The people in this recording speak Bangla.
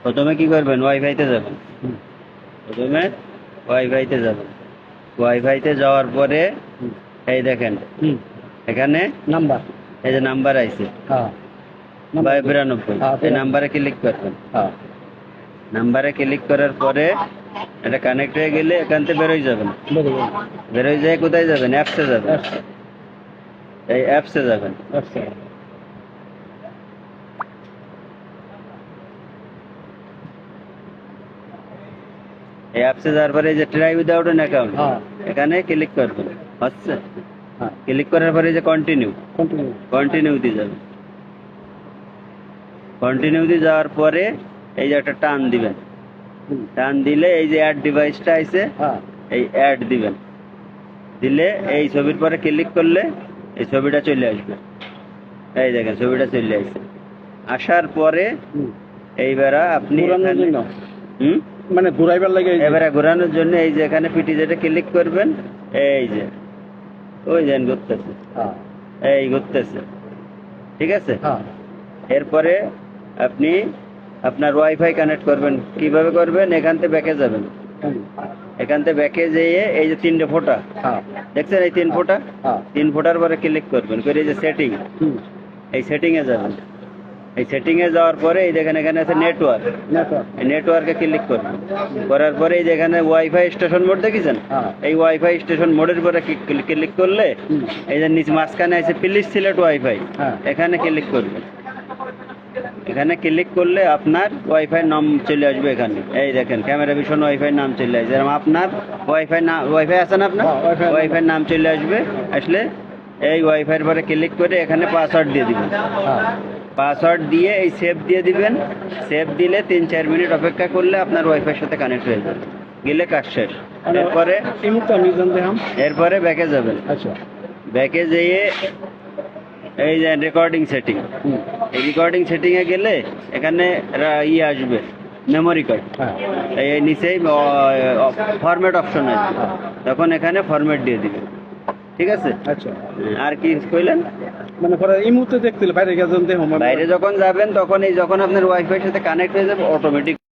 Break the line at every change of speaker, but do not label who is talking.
প্রথমে কি করবেন, ওয়াইফাইতে যাবেন। প্রথমে ওয়াইফাইতে যাবেন। ওয়াইফাইতে যাওয়ার পরে এই দেখেন এখানে
নাম্বার,
এই যে নাম্বার আইছে
হ্যাঁ
92, এই নাম্বারে ক্লিক করবেন। নাম্বারে ক্লিক করার পরে এটা কানেক্ট হয়ে গেলে এখান থেকে বেরোয় যাবেন। বেরোয় যেয়ে কোথায় যাবেন, অ্যাপসে যাবেন। এই অ্যাপসে যাবেন। এই অ্যাপসে যাওয়ার পরে এই যে ট্রাই উইদাউট অ্যান অ্যাকাউন্ট, এখানে ক্লিক করবেন। হচ্ছে ক্লিক করার পরে এই যে কন্টিনিউ দিয়ে যাবেন। কন্টিনিউ দিয়ে যাওয়ার পরে এই যে একটা টান দিবেন। টান দিলে এই যে অ্যাড ডিভাইসটা আছে, এই অ্যাড দিবেন। দিলে এই ছবির পরে ক্লিক করলে এই ছবিটা চলে আসবে। এই দেখেন ছবিটা চলে আসছে। আসার পরে এইবার আপনি
মানে ঘুরাইবার লাগে,
এবারে ঘোরানোর জন্য এই যে এখানে পিটি যেটা ক্লিক করবেন, এই যে ওই যে ঘুরতেছে, এই ঘুরতেছে, ঠিক আছে। এরপরে আপনি আপনার ওয়াইফাই কানেক্ট করবেন। কিভাবে করবেন, এখান থেকে ব্যাকে যাবেন। এখান থেকে ব্যাকে যেয়ে এই যে 3টে ফোঁটা দেখছেন, এই 3 ফোঁটা, 3 ফোঁটার পরে ক্লিক করবেন। করে এই যে সেটিং, এই সেটিং এ যাবেন। এই সেটিং এ যাওয়ার পরে এই দেখেন এখানে আছে নেটওয়ার্ক, এই নেটওয়ার্কে ক্লিক করবেন। করার পরে এই যেখানে ওয়াইফাই স্টেশন মোড দেখেছেন, এই ওয়াইফাই স্টেশন মোডের পরে ক্লিক করলে এই যে নিচে মাঝখানে আছে প্লিজ সিলেক্ট ওয়াইফাই, এখানে ক্লিক করবেন। এখানে ক্লিক করলে আপনার ওয়াইফাই নাম চলে আসবে। এখানে এই দেখেন ক্যামেরা ভিশন ওয়াইফাই নাম চলে আসবে। যেরকম আপনার ওয়াইফাই আছে না, আপনার ওয়াইফাই নাম চলে আসবে। আসলে এই ওয়াইফাইয়ের পরে ক্লিক করে এখানে পাসওয়ার্ড দিয়ে দিবেন। পাসওয়ার্ড দিয়ে এই সেভ দিয়ে দিবেন। সেভ দিলে 3-4 মিনিট অপেক্ষা করলে আপনার ওয়াইফাইয়ের সাথে কানেক্ট হয়ে যাবে। গেলে কাজ শেষ। এরপরে ব্যাকে যাবেন। ব্যাকে যেয়ে এই যে রেকর্ডিং সেটিং, এই রেকর্ডিং সেটিং এ গেলে এখানে আসবে মেমোরি কার্ড। এই নিচেই ফরম্যাট অপশন আসবে, তখন এখানে ফরম্যাট দিয়ে দিবেন। ঠিক আছে। আর কি কইলেন,
মানে পরে এই মুহূর্তে দেখতে বাইরে গেছেন,
বাইরে যখন যাবেন তখন এই যখন আপনার ওয়াইফাই সাথে কানেক্ট হয়ে যাবে অটোমেটিক